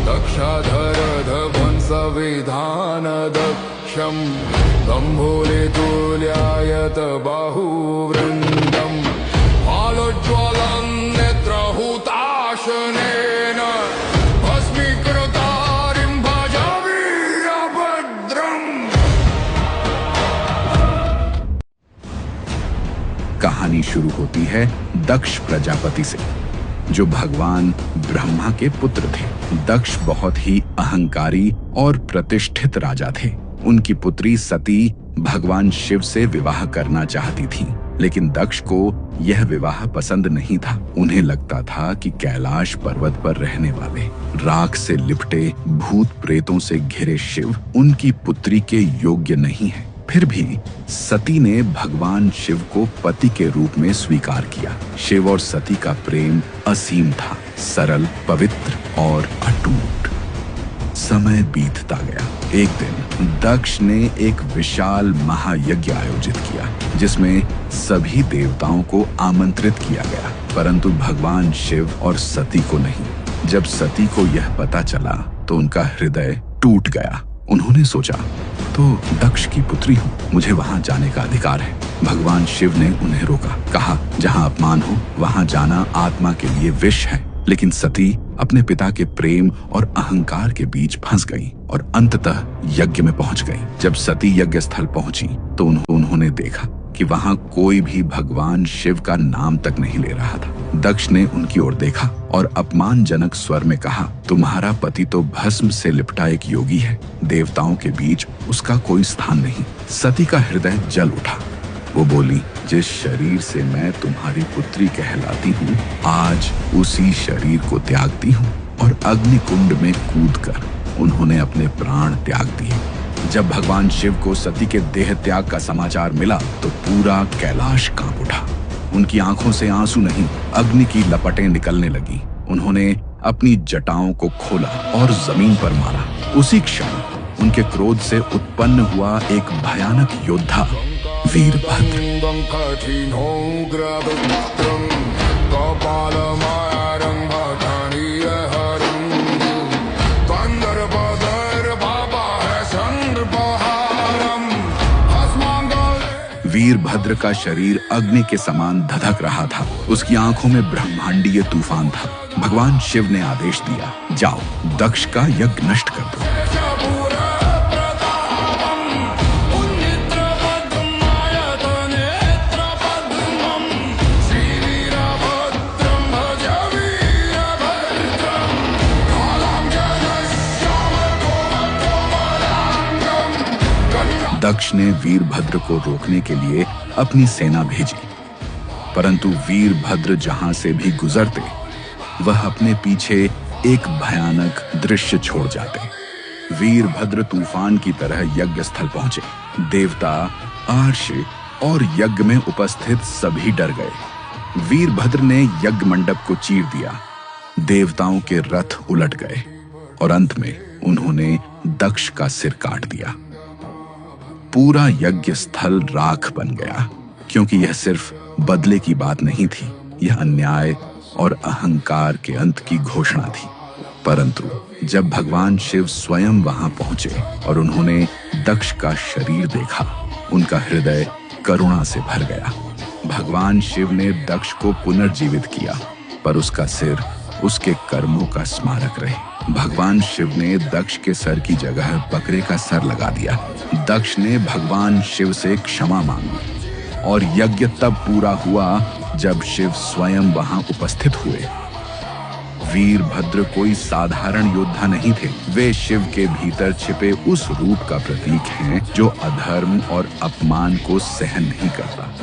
दक्षाधरधवंसविधान दक्षं दम्भोलितुल्यायत बाहुवृन्दम् आलोज्ज्वलं नेत्रहुताशनेन भस्मीकृतारिं भजामीरभद्रम्। कहानी शुरू होती है दक्ष प्रजापति से, जो भगवान ब्रह्मा के पुत्र थे। दक्ष बहुत ही अहंकारी और प्रतिष्ठित राजा थे। उनकी पुत्री सती भगवान शिव से विवाह करना चाहती थी, लेकिन दक्ष को यह विवाह पसंद नहीं था। उन्हें लगता था कि कैलाश पर्वत पर रहने वाले राख से लिपटे भूत प्रेतों से घिरे शिव उनकी पुत्री के योग्य नहीं है। फिर भी सती ने भगवान शिव को पति के रूप में स्वीकार किया। शिव और सती का प्रेम असीम था, सरल, पवित्र और अटूट। समय बीतता गया। एक दिन दक्ष ने एक विशाल महायज्ञ आयोजित किया, जिसमें सभी देवताओं को आमंत्रित किया गया, परंतु भगवान शिव और सती को नहीं। जब सती को यह पता चला तो उनका हृदय टूट गया। उन्होंने सोचा, तो दक्ष की पुत्री हूँ, मुझे वहाँ जाने का अधिकार है। भगवान शिव ने उन्हें रोका, कहा, जहाँ अपमान हो वहाँ जाना आत्मा के लिए विष है। लेकिन सती अपने पिता के प्रेम और अहंकार के बीच फंस गई और अंततः यज्ञ में पहुंच गई। जब सती यज्ञ स्थल पहुंची तो उन्होंने देखा कि वहां कोई भी भगवान शिव का नाम तक नहीं ले रहा था। दक्ष ने उनकी ओर देखा और अपमानजनक स्वर में कहा, तुम्हारा पति तो भस्म से लिपटा एक योगी है, देवताओं के बीच उसका कोई स्थान नहीं। सती का हृदय जल उठा। वो बोली, जिस शरीर से मैं तुम्हारी पुत्री कहलाती हूँ, आज उसी शरीर को त्यागती हूँ। और अग्निकुंड में कूदकर उन्होंने अपने प्राण त्याग दिए। जब भगवान शिव को सती के देह त्याग का समाचार मिला तो पूरा कैलाश कांप उठा। उनकी आंखों से आंसू नहीं, अग्नि की लपटें निकलने लगी। उन्होंने अपनी जटाओं को खोला और जमीन पर मारा। उसी क्षण उनके क्रोध से उत्पन्न हुआ एक भयानक योद्धा वीरभद्र। वीरभद्र का शरीर अग्नि के समान धधक रहा था। उसकी आंखों में ब्रह्मांडीय तूफान था। भगवान शिव ने आदेश दिया, जाओ दक्ष का यज्ञ नष्ट कर दो। दक्ष ने वीरभद्र को रोकने के लिए अपनी सेना भेजी, परंतु वीरभद्र जहां से भी गुजरते वह अपने पीछे एक भयानक दृश्य छोड़ जाते। वीरभद्र तूफान की तरह यज्ञ स्थल पहुंचे। देवता, आर्षि और यज्ञ में उपस्थित सभी डर गए। वीरभद्र ने यज्ञ मंडप को चीर दिया। देवताओं के रथ उलट गए और अंत में उन्होंने दक्ष का सिर काट दिया। पूरा यज्ञ स्थल राख बन गया, क्योंकि यह सिर्फ बदले की बात नहीं थी, यह अन्याय और अहंकार के अंत की घोषणा थी। परंतु जब भगवान शिव स्वयं वहां पहुंचे और उन्होंने दक्ष का शरीर देखा, उनका हृदय करुणा से भर गया। भगवान शिव ने दक्ष को पुनर्जीवित किया, पर उसका सिर उसके कर्मों का स्मारक रहे। भगवान शिव ने दक्ष के सर की जगह बकरे का सर लगा दिया। दक्ष ने भगवान शिव से क्षमा मांगी और यज्ञ तब पूरा हुआ जब शिव स्वयं वहां उपस्थित हुए। वीरभद्र कोई साधारण योद्धा नहीं थे, वे शिव के भीतर छिपे उस रूप का प्रतीक हैं जो अधर्म और अपमान को सहन नहीं करता।